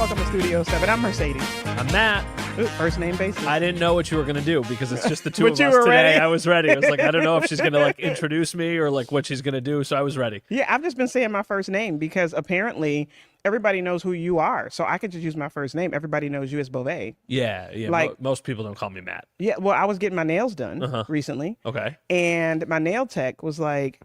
welcome to Studio 7. I'm Mercedes. I'm Matt. Ooh, first name basis. I didn't know what you were going to do because it's just the two But of you us were today. ready? I was ready. I was like, I don't know if she's going to like introduce me or like what she's going to do. So I was ready. Yeah, I've just been saying my first name because apparently everybody knows who you are. So I could just use my first name. Everybody knows you as Beauvais. Yeah. Like- Most people don't call me Matt. Yeah, well, I was getting my nails done recently. Okay. And my nail tech was like,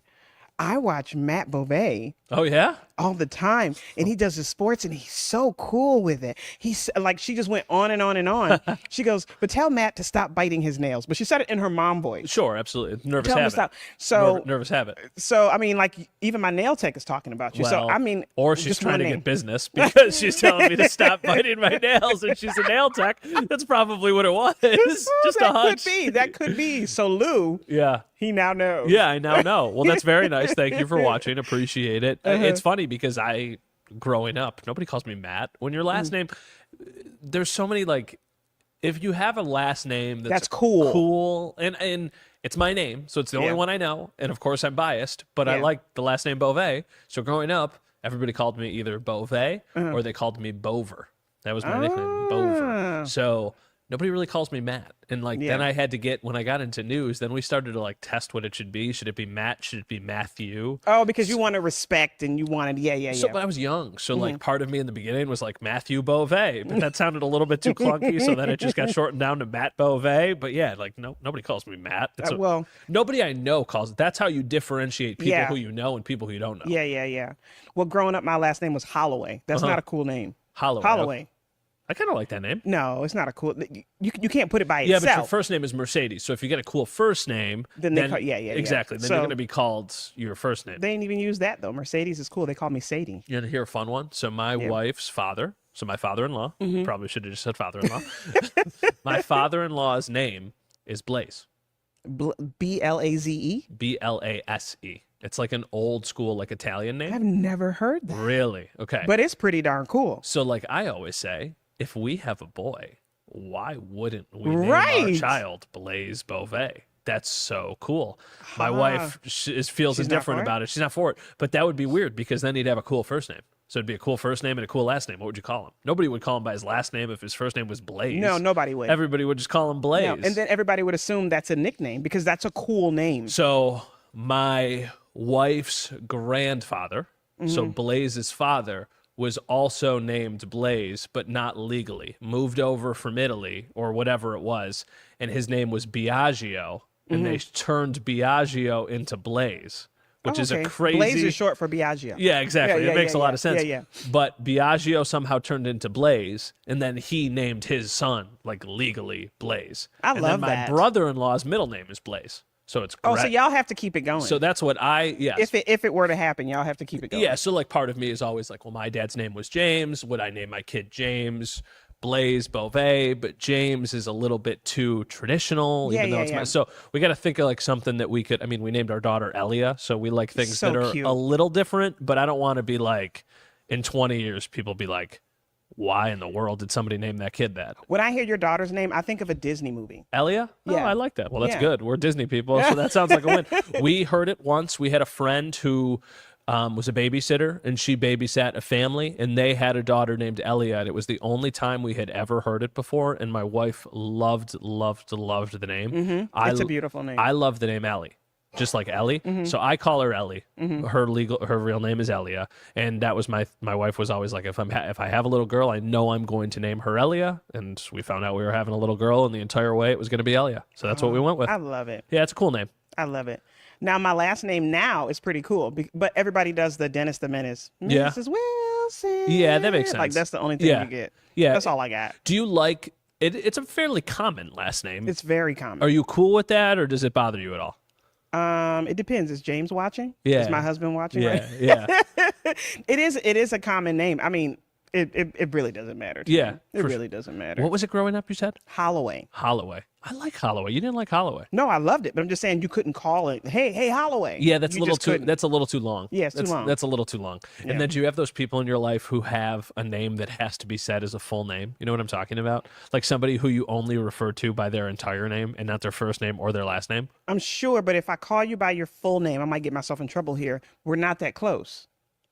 I watch Matt Beauvais Oh, yeah? all the time, and he does the sports, and he's so cool with it. He's like, she just went on and on and on. She goes, but tell Matt to stop biting his nails. But she said it in her mom voice. Sure. Absolutely. Nervous Tell him to habit. stop. So, Nervous habit. so I mean, like even my nail tech is talking about you. So Well, I mean, or she's just trying one to name. get business because she's telling me to stop biting my nails and she's a nail tech. That's probably what it was. Just a that hunch. could be. That could be. So Lou, Yeah. he now knows. Yeah, I now know. Well, that's very nice. Thank you for watching. Appreciate it. It's funny because growing up, nobody calls me Matt. When your last name, there's so many, like, if you have a last name that's cool, and it's my name, so it's the only Yeah. one I know, and of course I'm biased, but I Yeah. like the last name Beauvais. So growing up, everybody called me either Beauvais or they called me Bover. That was my nickname, Bover. So nobody really calls me Matt. And like then I had to get, when I got into news, then we started to like test what it should be. Should it be Matt? Should it be Matthew? Oh, because you want to respect and you wanted, So, but I was young, so like part of me in the beginning was like Matthew Beauvais, but that sounded a little bit too clunky, so then it just got shortened down to Matt Beauvais. But yeah, like nobody calls me Matt. well, nobody I know calls it. That's how you differentiate people Yeah. who you know and people who you don't know. yeah. Well, growing up, my last name was Holloway. That's not a cool name. Holloway. Holloway. I kind of like that name. No, it's not a cool. You can't put it by Yeah, itself. but your first name is Mercedes, so if you get a cool first name, Then they call- yeah. exactly. Then So- you're going to be called your first name. They ain't even use that though. Mercedes is cool. They call me Sadie. You want to hear a fun one? So my wife's father, so my father-in-law, probably should have just said father-in-law. My father-in-law's name is Blaze. Blaze. Blase. It's like an old school, like Italian name. I've never heard that. Really? Okay. But it's pretty darn cool. So like I always say, if we have a boy, why wouldn't we name our Right. child Blaze Beauvais? That's so cool. My wife feels She's not indifferent for it? about it. She's not for it. But that would be weird because then he'd have a cool first name. So it'd be a cool first name and a cool last name. What would you call him? Nobody would call him by his last name if his first name was Blaze. No, nobody would. Everybody would just call him Blaze. No, and then everybody would assume that's a nickname because that's a cool name. So my wife's grandfather, so Blaze's father, was also named Blaze, but not legally. Moved over from Italy or whatever it was, and his name was Biagio, and they turned Biagio into Blaze, which is a crazy. Blaze is short for Biagio. Yeah, exactly. It makes a lot of sense. Yeah. But Biagio somehow turned into Blaze, and then he named his son, like legally, Blaze. I and love then my that. brother-in-law's middle name is Blaze. So it's Oh, great. so y'all have to keep it going. So that's what yes. if it were to happen, y'all have to keep it going. Yeah, so like part of me is always like, well, my dad's name was James. Would I name my kid James, Blaze, Beauvais? But James is a little bit too traditional, even though it's my. So we got to think of like something that we could. I mean, we named our daughter Elia, so we like things So that are cute. a little different. But I don't want to be like, in 20 years, people be like, why in the world did somebody name that kid that? When I hear your daughter's name, I think of a Disney movie. Elia? Oh, Yeah. I like that. Well, that's Yeah. good. We're Disney people, so that sounds like a win. We heard it once. We had a friend who was a babysitter, and she babysat a family, and they had a daughter named Elia, and it was the only time we had ever heard it before, and my wife loved the name. It's a beautiful name. I love the name Ellie. Just like Ellie, so I call her Ellie. Her real name is Elia, and that was my wife was always like, if I have a little girl, I know I'm going to name her Elia, and we found out we were having a little girl, and the entire way it was going to be Elia, so that's what we went with. I love it. Yeah, it's a cool name. I love it. Now, my last name now is pretty cool, but everybody does the Dennis the Menace. Yeah. Mrs. Wilson. Yeah, that makes Like, sense. that's the only thing Yeah. you get. Yeah. That's all I got. Do you like it? It's a fairly common last name. It's very common. Are you cool with that, or does it bother you at all? It depends. Is James watching? Yeah. Is my husband watching? Yeah, Right? yeah. It is a common name. I mean, it really doesn't matter. To Yeah, me. It for really doesn't matter. What was it growing up? You said Holloway. Holloway. I like Holloway. You didn't like Holloway. No, I loved it, but I'm just saying you couldn't call it. Hey, Holloway. Yeah, that's You a little just too. couldn't. That's a little too long. Yeah, it's too long. That's a little too long. Yeah. And then do you have those people in your life who have a name that has to be said as a full name? You know what I'm talking about? Like somebody who you only refer to by their entire name and not their first name or their last name. I'm sure, but if I call you by your full name, I might get myself in trouble here. We're not that close.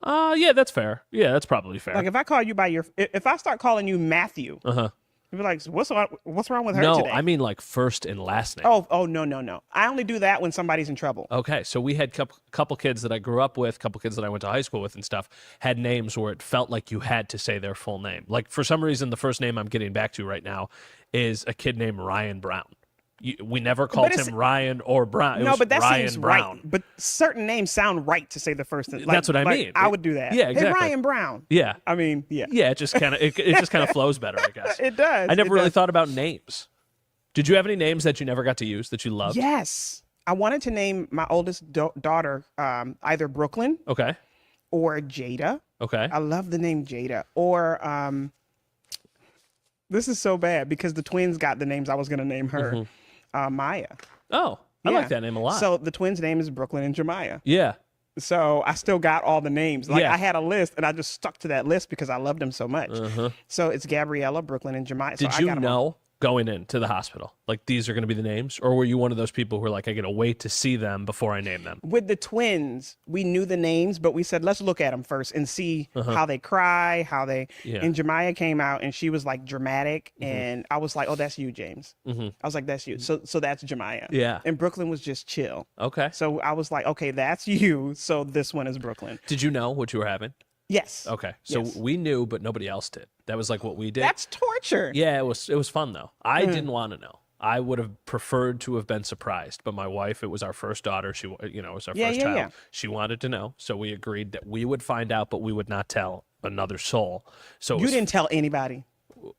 Yeah, that's fair. Yeah, that's probably fair. Like if I call you by if I start calling you Matthew, you'd be like, what's wrong with her no, today? I mean like first and last name. Oh, no. I only do that when somebody's in trouble. Okay, so we had couple kids that I grew up with, couple kids that I went to high school with and stuff, had names where it felt like you had to say their full name. Like for some reason, the first name I'm getting back to right now is a kid named Ryan Brown. We never called him Ryan or Brown. It was but that Ryan seems Brown. right. But certain names sound right to say the first name. That's what I mean. I would do that. Yeah, exactly. Hey, Ryan Brown. Yeah. I mean, yeah. Yeah, it just kind of flows better, I guess. It does. I never really thought about names. Did you have any names that you never got to use that you loved? Yes. I wanted to name my oldest daughter either Brooklyn Okay. or Jada. Okay. I love the name Jada. Or this is so bad because the twins got the names I was going to name her. Maya. Oh, I Yeah. like that name a lot. So the twins' name is Brooklyn and Jemiah. Yeah. So I still got all the names. Like Yeah. I had a list and I just stuck to that list because I loved them so much. So it's Gabriella, Brooklyn, and Jemiah. Did you know going into the hospital, like these are going to be the names? Or were you one of those people who were like, I got to wait to see them before I name them? With the twins, we knew the names, but we said, let's look at them first and see how they cry, Yeah. And Jemiah came out and she was like dramatic. And I was like, oh, that's you, James. I was like, that's you. So that's Jemiah. Yeah. And Brooklyn was just chill. Okay. So I was like, okay, that's you. So this one is Brooklyn. Did you know what you were having? Yes. Okay. So Yes. we knew, but nobody else did. That was like what we did. That's torture. Yeah, it was fun though. I didn't want to know. I would have preferred to have been surprised, but my wife, it was our first daughter. She, it was our first child. Yeah. She wanted to know, so we agreed that we would find out, but we would not tell another soul. So it You was didn't tell anybody.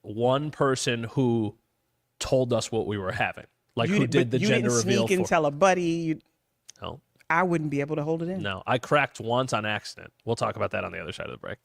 one person who told us what we were having, like who did the you gender didn't reveal sneak and for. tell a buddy. No, I wouldn't be able to hold it in. no, I cracked once on accident. We'll talk about that on the other side of the break.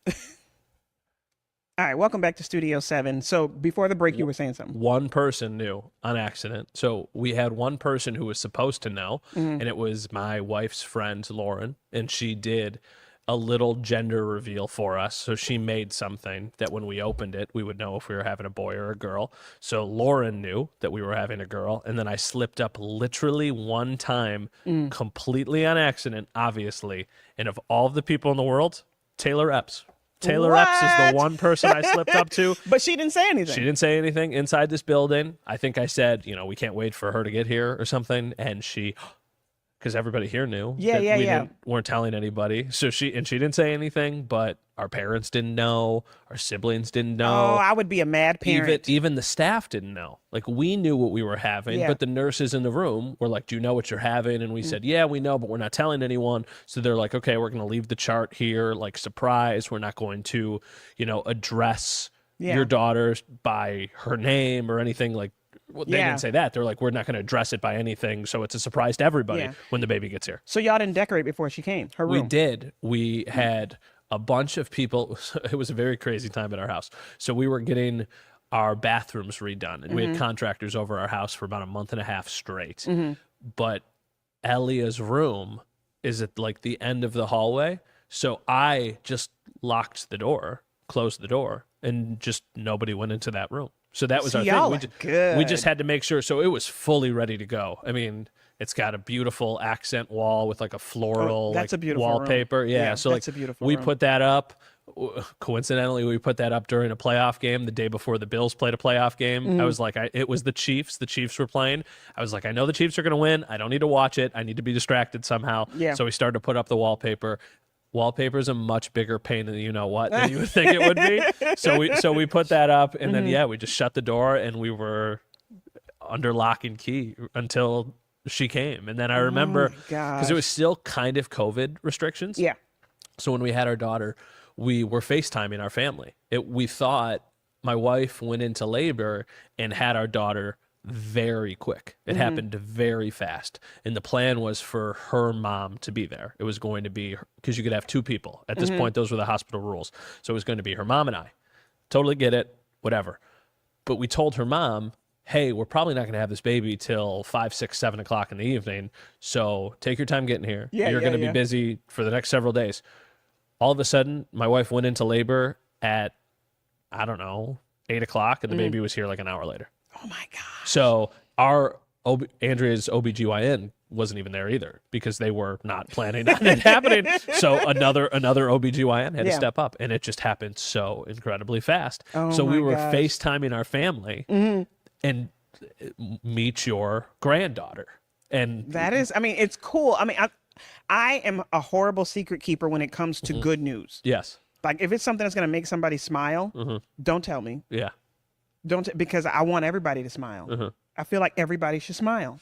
All right, welcome back to Studio 7. So before the break, you were saying something. One person knew on accident. So we had one person who was supposed to know, and it was my wife's friend, Lauren, and she did a little gender reveal for us. So she made something that when we opened it, we would know if we were having a boy or a girl. So Lauren knew that we were having a girl, and then I slipped up literally one time, completely on accident, obviously. And of all the people in the world, Taylor Epps. Taylor Epps is the What? one person I slipped up to. But she didn't say anything. She didn't say anything inside this building. I think I said, we can't wait for her to get here or something. And she, because everybody here knew Yeah, that yeah. weren't telling anybody. So she didn't say anything, but our parents didn't know. Our siblings didn't know. Oh, I would be a mad parent. Even the staff didn't know. Like we knew what we were having, Yeah. but the nurses in the room were like, "Do you know what you're having?" And we said, "Yeah, we know, but we're not telling anyone." So they're like, "Okay, we're going to leave the chart here, like surprise. We're not going to, address your daughter by her name or anything like." Well, they didn't say that. They're like, "We're not going to address it by anything, so it's a surprise to everybody when the baby gets here." So y'all didn't decorate before she came. Her room. We did. We had a bunch of people. It was a very crazy time at our house. So we were getting our bathrooms redone, and we had contractors over our house for about a month and a half straight. But Elia's room is at like the end of the hallway. So I just locked the door, closed the door, and just nobody went into that room. So that was See, our y'all thing. are good. We just had to make sure. So it was fully ready to go. I mean, it's got a beautiful accent wall with like a floral that's a beautiful wallpaper. room. Yeah. Yeah, So that's like a beautiful we room. put that up. Coincidentally, we put that up during a playoff game the day before the Bills played a playoff game. I was like, it was the Chiefs. The Chiefs were playing. I was like, I know the Chiefs are going to win. I don't need to watch it. I need to be distracted somehow. Yeah. So we started to put up the wallpaper. Wallpaper is a much bigger pain than you would think it would be. So we put that up, and then we just shut the door, and we were under lock and key until she came. And then I remember because it was still kind of COVID restrictions. Yeah. So when we had our daughter, we were FaceTiming our family. We thought my wife went into labor and had our daughter very quick. It happened very fast. And the plan was for her mom to be there. It was going to be, because you could have two people. At this point, those were the hospital rules. So it was going to be her mom and I. Totally get it, whatever. But we told her mom, hey, we're probably not going to have this baby till 5, 6, 7 o'clock in the evening. So take your time getting here. You're going to be busy for the next several days. All of a sudden, my wife went into labor at, 8 o'clock, and the baby was here like an hour later. Oh my God. So Andrea's OBGYN wasn't even there either because they were not planning on it happening. So another OBGYN had to Yeah. step up, and it just happened so incredibly fast. Oh so we my were gosh. FaceTiming our family and meet your granddaughter. And That is, I mean, it's cool. I mean, I am a horrible secret keeper when it comes to good news. yes. Like if it's something that's going to make somebody smile, don't tell me. Yeah. Because I want everybody to smile. I feel like everybody should smile.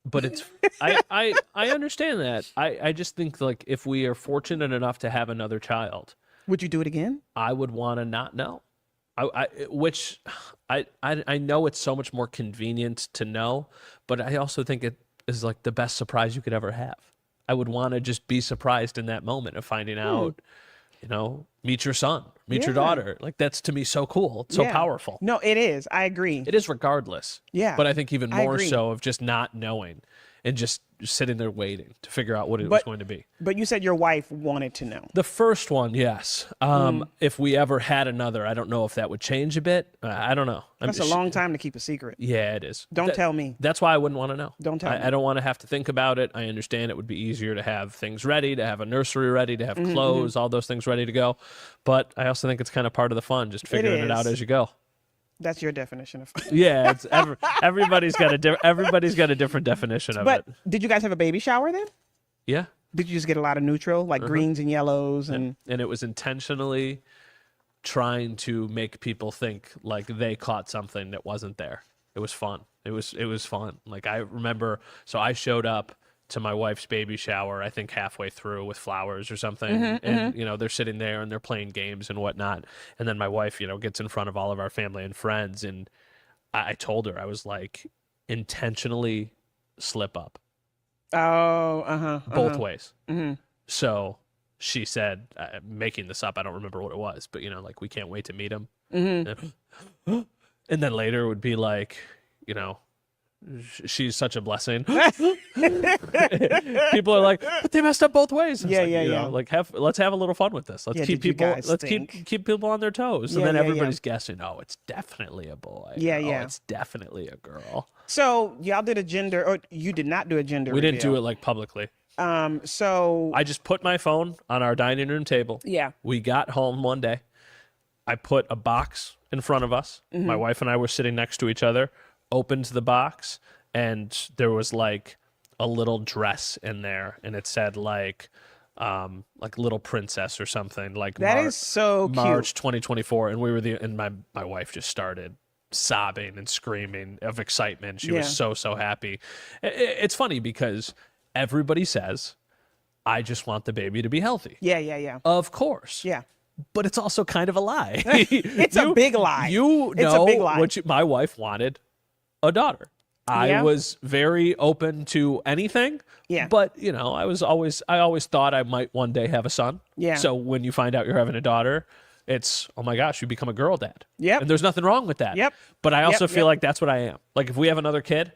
But it's I understand that. I just think like if we are fortunate enough to have another child, Would you do it again? I would want to not know. I know it's so much more convenient to know, but I also think it is like the best surprise you could ever have. I would want to just be surprised in that moment of finding out, meet your son, meet your Yeah. daughter. Like that's to me so cool. It's so Yeah. powerful. No, it is. I agree. It is regardless. Yeah, But I think even I more agree. so of just not knowing and just sitting there waiting to figure out what it was going to be. But you said your wife wanted to know. The first one, yes. If we ever had another, I don't know if that would change a bit. I don't know. That's a long time to keep a secret. Yeah, it is. Don't tell me. That's why I wouldn't want to know. Don't tell me. I don't want to have to think about it. I understand it would be easier to have things ready, to have a nursery ready, to have clothes, all those things ready to go. But I also think it's kind of part of the fun, just figuring it out is. as you go. That's your definition of. Yeah, it's everybody's got a different definition of But it. did you guys have a baby shower then? Yeah. Did you just get a lot of neutral, like greens and yellows, and And it was intentionally trying to make people think like they caught something that wasn't there. It was fun. It was fun. Like I remember, so I showed up to my wife's baby shower, I think halfway through with flowers or something. And, they're sitting there and they're playing games and whatnot. And then my wife, gets in front of all of our family and friends. And I told her, I was like, intentionally slip up both ways. So she said, making this up, I don't remember what it was, but like, we can't wait to meet him. And then later it would be like, she's such a blessing. People are like, but they messed up both ways. It's like, let's have a little fun with this. Let's Yeah, keep did you people guys let's think? keep people on their toes. And Yeah, then yeah, everybody's guessing, oh, it's definitely a boy. Yeah, oh, yeah. it's definitely a girl. So y'all did a gender, or you did not do a gender. We didn't do it like publicly. So I just put my phone on our dining room table. yeah, We got home one day. I put a box in front of us. My wife and I were sitting next to each other, opened the box, and there was like a little dress in there, and it said like little princess or something. Like that is so cute. March 2024, and we were and my wife just started sobbing and screaming of excitement. She was so happy. It's funny because everybody says, I just want the baby to be healthy. Yeah. Of course. Yeah. But it's also kind of a lie. It's a big lie. It's a big lie. My wife wanted a daughter. I Yeah. was very open to anything. Yeah. But I always thought I might one day have a son. Yeah. So when you find out you're having a daughter, it's, oh my gosh, you become a girl dad. Yep. And there's nothing wrong with that. Yep. But I also Yep, feel yep. like that's what I am. Like if we have another kid,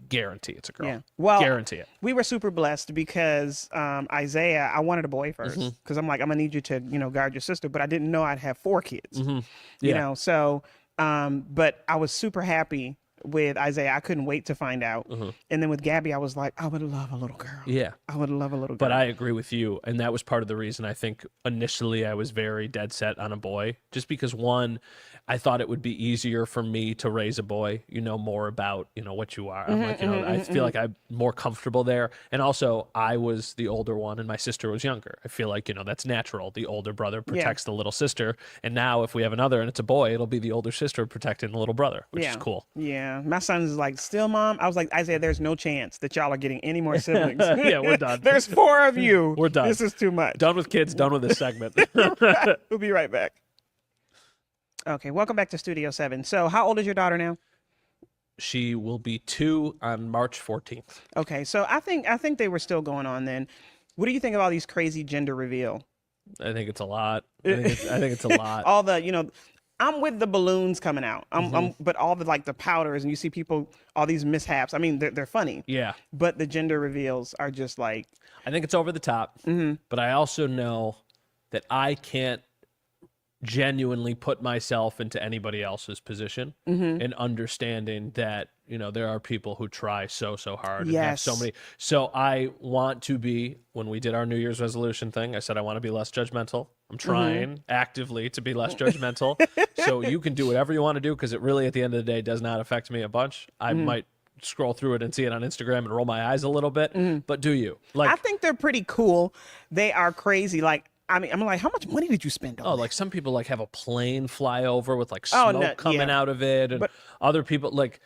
guarantee it's a girl. Yeah. Well, guarantee it. We were super blessed because Isaiah, I wanted a boy first because I'm like, I'm gonna need you to, guard your sister, but I didn't know I'd have 4 kids. You Yeah. know, so but I was super happy with Isaiah. I couldn't wait to find out. And then with Gabby, I was like, I would love a little girl. Yeah. I would love a little girl. But I agree with you. And that was part of the reason I think initially I was very dead set on a boy. Just because, one, I thought it would be easier for me to raise a boy. You know more about, what you are. I'm like, I feel like I'm more comfortable there. And also, I was the older one and my sister was younger. I feel like, that's natural. The older brother protects the little sister. And now if we have another and it's a boy, it'll be the older sister protecting the little brother, which is cool. Yeah. My son's like, still, Mom? I was like, Isaiah, there's no chance that y'all are getting any more siblings. Yeah, we're done. There's 4 of you. We're done. This is too much. Done with kids, done with this segment. We'll be right back. Okay, welcome back to Studio 7. So how old is your daughter now? She will be 2 on March 14th. Okay, so I think they were still going on then. What do you think of all these crazy gender reveal? I think it's a lot. I think it's a lot. All the, I'm with the balloons coming out. But all the the powders and you see people, all these mishaps. I mean, they're funny. Yeah. But the gender reveals are just like, I think it's over the top. But I also know that I can't genuinely put myself into anybody else's position and understanding that, you know, there are people who try so hard and have so Yes. many. So I want to be, when we did our New Year's resolution thing, I said I want to be less judgmental. I'm trying actively to be less judgmental. So you can do whatever you want to do, because it really, at the end of the day, does not affect me a bunch. I might scroll through it and see it on Instagram and roll my eyes a little bit, but do you? Like, I think they're pretty cool. They are crazy. Like, I mean, I'm like, how much money did you spend on oh, that? like some people like have a plane fly over with like Oh, smoke no, coming yeah. out of it, and But- other people like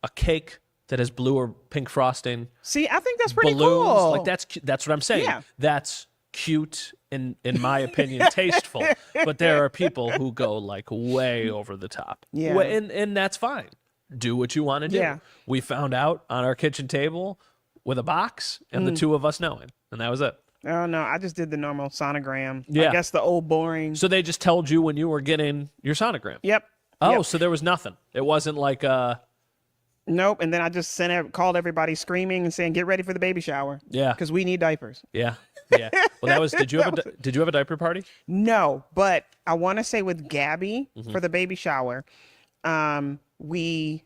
a cake that has blue or pink frosting, See, I think that's pretty balloons. cool. Like that's what I'm saying. Yeah. That's cute in my opinion, tasteful. But there are people who go like way over the top. Yeah. And that's fine. Do what you want to do. Yeah. We found out on our kitchen table with a box and the two of us knowing, and that was it. Oh no, I just did the normal sonogram. Yeah. I guess the old boring. So they just told you when you were getting your sonogram. Yep. Oh, Yep. so there was nothing. It wasn't like Nope. And then I just called everybody screaming and saying, "Get ready for the baby shower." yeah. Because we need diapers. Yeah. Yeah. Well, that was. Did you have a diaper party? No, but I want to say with Gabby Mm-hmm. for the baby shower, we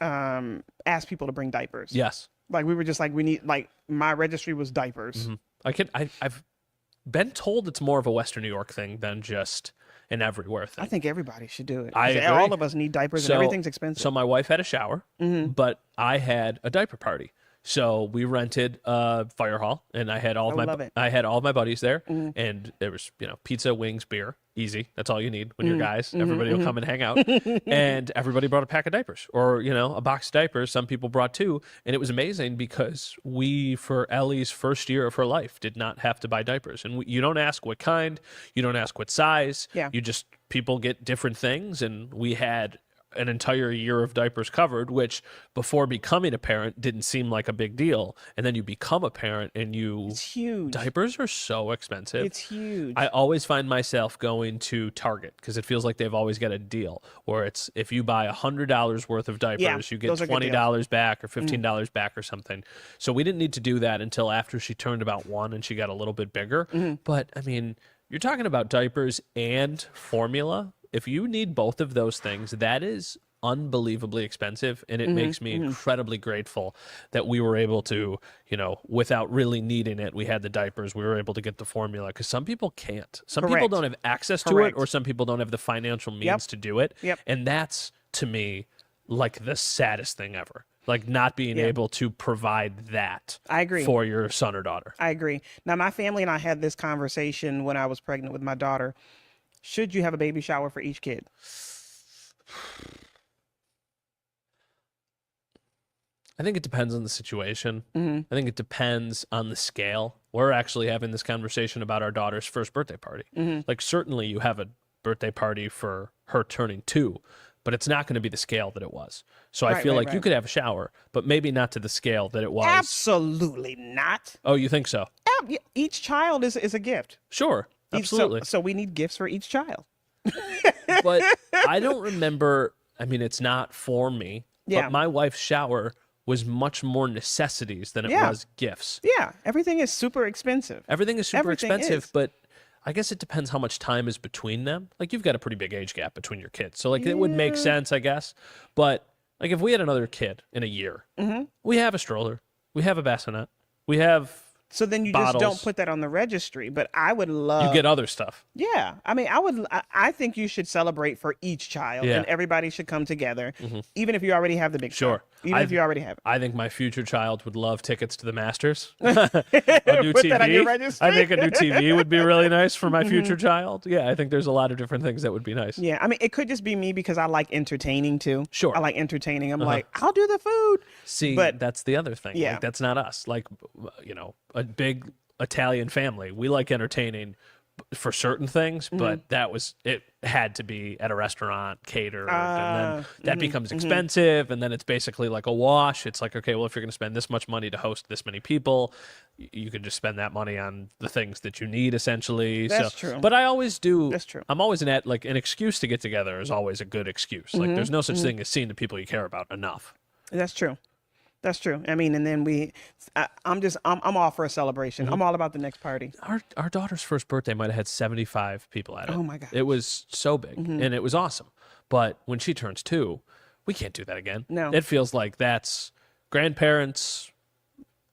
asked people to bring diapers. Yes. Like we were just like, we need, like my registry was diapers. I've been told it's more of a Western New York thing than just an everywhere thing. I think everybody should do it. I 'Cause agree. all of us need diapers and everything's expensive. So my wife had a shower, but I had a diaper party. So we rented a fire hall, and I had all of love it. I had all of my buddies there, and there was pizza, wings, beer, easy. That's all you need when you're guys. Everybody will come and hang out, and everybody brought a pack of diapers or a box of diapers. Some people brought two, and it was amazing because we, for Ellie's first year of her life, did not have to buy diapers. And you don't ask what kind, you don't ask what size. Yeah. You just people get different things, and we had an entire year of diapers covered, which before becoming a parent didn't seem like a big deal. And then you become a parent and It's huge. diapers are so expensive. It's huge. I always find myself going to Target because it feels like they've always got a deal, or it's if you buy $100 worth of diapers, Yeah, you get those are good $20 back or $15 back or something. So we didn't need to do that until after she turned about 1 and she got a little bit bigger. But I mean, you're talking about diapers and formula. If you need both of those things, that is unbelievably expensive, and it makes me incredibly grateful that we were able to, without really needing it, we had the diapers, we were able to get the formula, because some people can't. Some people Correct. don't have access to Correct. it, or some people don't have the financial means Yep. to do it. Yep. And that's, to me, like the saddest thing ever. Like not being able to provide that I agree. for your son or daughter. I agree. Now, my family and I had this conversation when I was pregnant with my daughter. Should you have a baby shower for each kid? I think it depends on the situation. Mm-hmm. I think it depends on the scale. We're actually having this conversation about our daughter's first birthday party. Mm-hmm. Like, certainly you have a birthday party for her turning 2, but it's not going to be the scale that it was. So I Right, feel right, like you right. could have a shower, but maybe not to the scale that it was. Absolutely not. Oh, you think so? Each child is a gift. Sure. Absolutely. So we need gifts for each child. But I don't remember. I mean, it's not for me. Yeah. But my wife's shower was much more necessities than it Yeah. was gifts. Yeah, everything is super expensive. Everything is super Everything expensive, is. but I guess it depends how much time is between them. Like, you've got a pretty big age gap between your kids. So, like, it would make sense, I guess. But, like, if we had another kid in a year, we have a stroller, we have a bassinet, we have, So then you just don't Bottles. put that on the registry. But I would love. you get other stuff. Yeah, I mean, I think you should celebrate for each child, Yeah. and everybody should come together, even if you already have the big Sure. stuff. Even if you already have it. I think my future child would love tickets to the Masters. A new Put TV. that on your registry. I think a new TV would be really nice for my future child. Yeah, I think there's a lot of different things that would be nice. Yeah, I mean, it could just be me because I like entertaining too. Sure. I like entertaining. I'm like, I'll do the food. See, But- that's the other thing. Yeah. Like, that's not us. Like, a big Italian family, we like entertaining for certain things, but it had to be at a restaurant, catered, and then that becomes expensive, and then it's basically like a wash. It's like, okay, well, if you're going to spend this much money to host this many people, you could just spend that money on the things that you need, essentially. That's so, true. But I always do. That's true. I'm always an excuse to get together is always a good excuse. Like, there's no such thing as seeing the people you care about enough. That's true. That's true. I mean, and then I'm all for a celebration. I'm all about the next party. Our daughter's first birthday might have had 75 people at it. Oh my gosh. It was so big and it was awesome. But when she turns 2, we can't do that again. No. It feels like that's grandparents,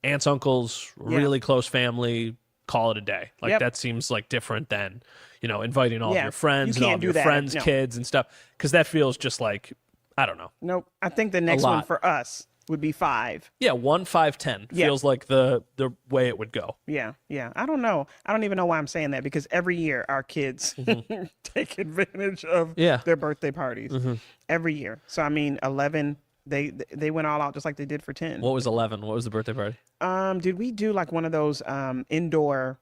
aunts, uncles, really close family, call it a day. Like that seems like different than, inviting all of your friends and all of your friends' kids and stuff. Because that feels just like, I don't know. Nope. I think the next one for us would be 5. Yeah, 1, 5, 10 feels like the way it would go. Yeah. I don't know. I don't even know why I'm saying that, because every year our kids take advantage of their birthday parties. Every year. So I mean, 11, they went all out just like they did for 10. What was 11? What was the birthday party? Did we do like one of those indoor?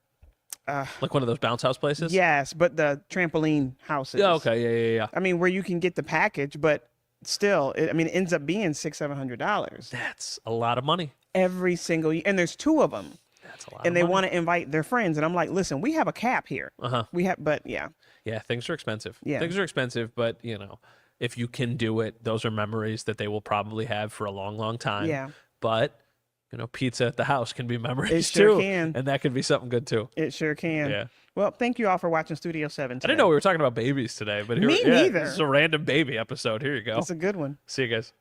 Like one of those bounce house places? Yes, but the trampoline houses. Yeah. Okay. Yeah. I mean, where you can get the package, but still, it ends up being $600-700 That's a lot of money every single year, and there's 2 of them. That's a lot. And they want to invite their friends, and I'm like, listen, we have a cap here. But yeah, things are expensive. Yeah. Things are expensive, but if you can do it, those are memories that they will probably have for a long, long time. Yeah. But pizza at the house can be memories It sure too, can. and that could be something good too. It sure can. Yeah. Well, thank you all for watching Studio 7 today. I didn't know we were talking about babies today, but Me neither. This is a random baby episode. Here you go. It's a good one. See you guys.